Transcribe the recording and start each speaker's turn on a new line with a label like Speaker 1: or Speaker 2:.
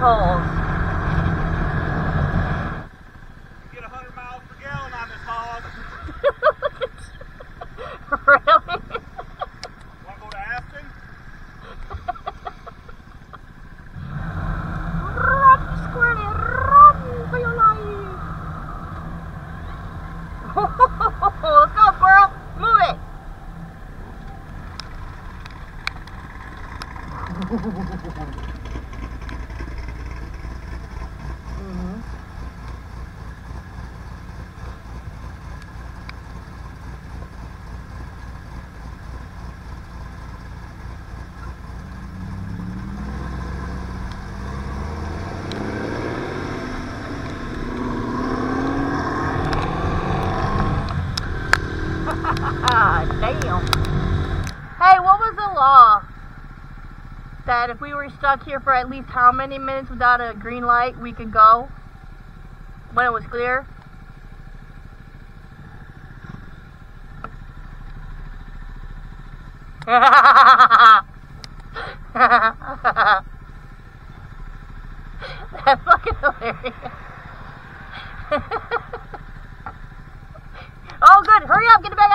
Speaker 1: holes.
Speaker 2: You get 100 miles per gallon on this hog.
Speaker 1: Really?
Speaker 2: Want to go to Aston?
Speaker 1: Run, Squirty, run for your life. Let's go, squirrel. Move it. Damn. Hey, what was the law? That if we were stuck here for at least how many minutes without a green light, we could go? When it was clear? That's fucking hilarious. Oh good, hurry up, get it back